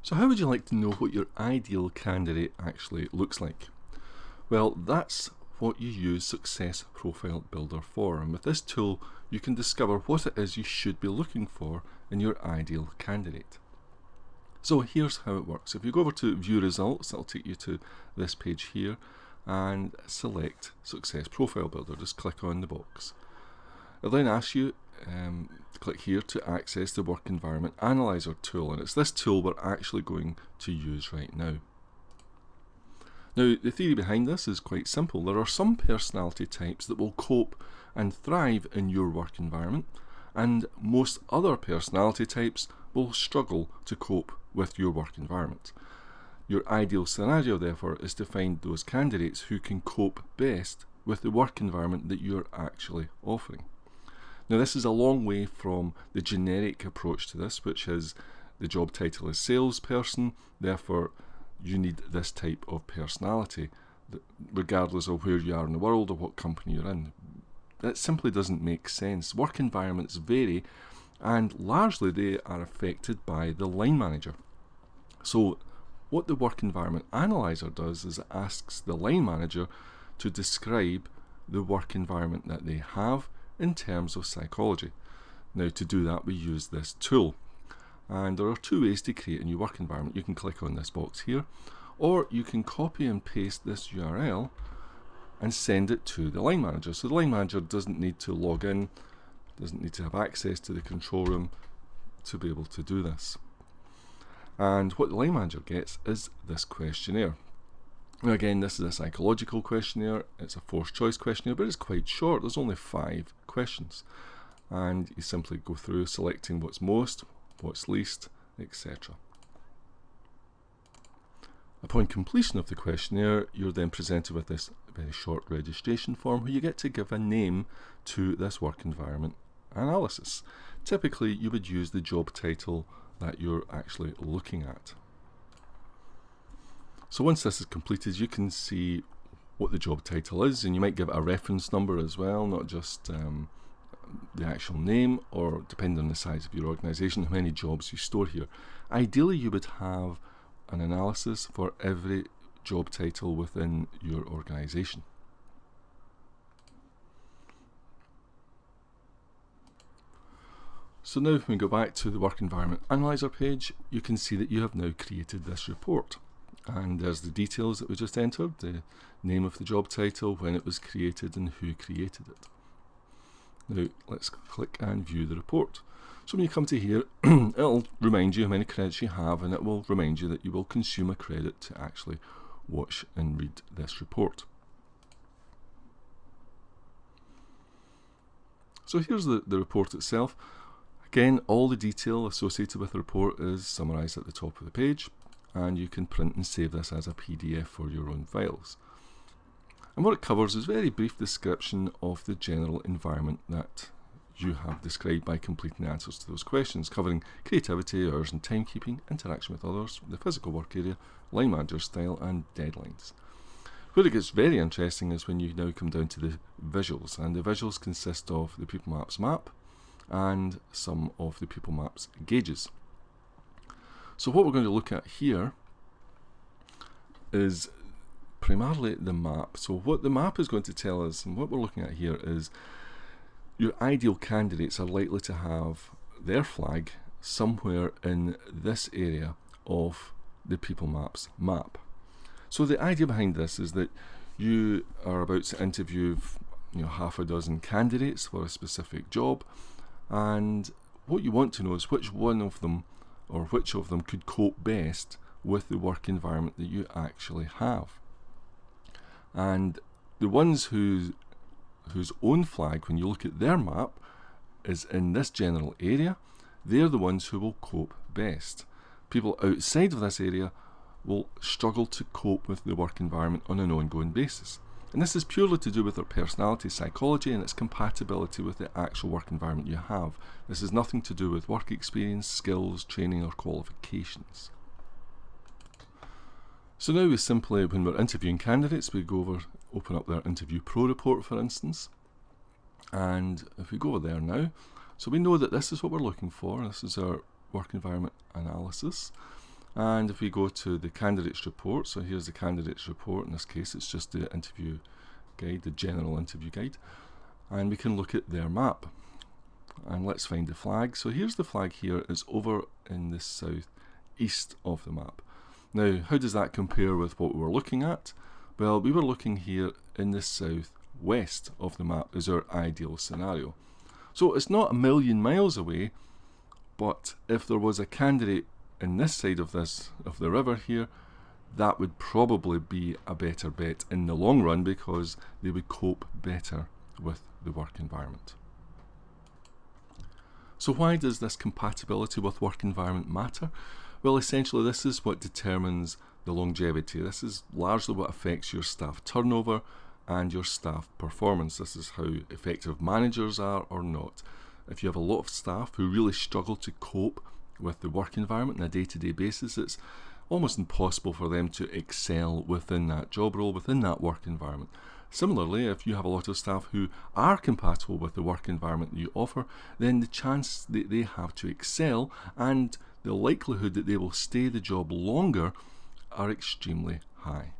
So how would you like to know what your ideal candidate actually looks like? Well, that's what you use Success Profile Builder for, and with this tool you can discover what it is you should be looking for in your ideal candidate. So here's how it works. If you go over to View Results, that'll take you to this page here, and select Success Profile Builder. Just click on the box. It'll then ask you to click here to access the Work Environment Analyzer tool, and it's this tool we're actually going to use right now. Now, the theory behind this is quite simple. There are some personality types that will cope and thrive in your work environment, and most other personality types will struggle to cope with your work environment. Your ideal scenario, therefore, is to find those candidates who can cope best with the work environment that you're actually offering. Now, this is a long way from the generic approach to this, which is the job title is salesperson, therefore you need this type of personality, regardless of where you are in the world or what company you're in. That simply doesn't make sense. Work environments vary, and largely they are affected by the line manager. So what the Work Environment Analyzer does is it asks the line manager to describe the work environment that they have in terms of psychology. Now, to do that we use this tool, and there are two ways to create a new work environment. You can click on this box here, or you can copy and paste this URL and send it to the line manager. So the line manager doesn't need to log in, doesn't need to have access to the control room to be able to do this. And what the line manager gets is this questionnaire. Now again, this is a psychological questionnaire, it's a forced choice questionnaire, but it's quite short. There's only 5 questions, and you simply go through selecting what's most, what's least, etc. Upon completion of the questionnaire, you're then presented with this very short registration form where you get to give a name to this work environment analysis. Typically you would use the job title that you're actually looking at. So once this is completed, you can see what the job title is, and you might give it a reference number as well, not just the actual name, or depending on the size of your organization, how many jobs you store here. Ideally you would have an analysis for every job title within your organization. So now if we go back to the Work Environment Analyzer page, you can see that you have now created this report. And there's the details that we just entered, the name of the job title, when it was created, and who created it. Now let's click and view the report. So when you come to here, it'll remind you how many credits you have, and it will remind you that you will consume a credit to actually watch and read this report. So here's the report itself. Again, all the detail associated with the report is summarized at the top of the page, and you can print and save this as a PDF for your own files. And what it covers is a very brief description of the general environment that you have described by completing the answers to those questions, covering creativity, hours and timekeeping, interaction with others, the physical work area, line manager style, and deadlines. Where it gets very interesting is when you now come down to the visuals, and the visuals consist of the People Maps map and some of the People Maps gauges. So what we're going to look at here is primarily the map. So what the map is going to tell us, and what we're looking at here, is your ideal candidates are likely to have their flag somewhere in this area of the People Maps map. So the idea behind this is that you are about to interview half a dozen candidates for a specific job, and what you want to know is which one of them or which of them could cope best with the work environment that you actually have. And the ones whose own flag, when you look at their map, is in this general area, they're the ones who will cope best. People outside of this area will struggle to cope with the work environment on an ongoing basis. And this is purely to do with their personality, psychology, and its compatibility with the actual work environment you have. This has nothing to do with work experience, skills, training, or qualifications. So now we simply, when we're interviewing candidates, we go over, open up their Interview Pro report, for instance. And if we go over there now, so we know that this is what we're looking for. This is our work environment analysis. And if we go to the candidates report, so here's the candidates report. In this case, it's just the interview guide, the general interview guide, and we can look at their map. And let's find the flag. So here's the flag here. It's over in the south east of the map. Now, how does that compare with what we were looking at? Well, we were looking here in the south west of the map is our ideal scenario. So it's not a million miles away, but if there was a candidate in this side of the river here, that would probably be a better bet in the long run because they would cope better with the work environment. So why does this compatibility with work environment matter? Well, essentially this is what determines the longevity. This is largely what affects your staff turnover and your staff performance. This is how effective managers are or not. If you have a lot of staff who really struggle to cope with the work environment on a day-to-day basis, it's almost impossible for them to excel within that job role, within that work environment. Similarly, if you have a lot of staff who are compatible with the work environment you offer, then the chance that they have to excel and the likelihood that they will stay the job longer are extremely high.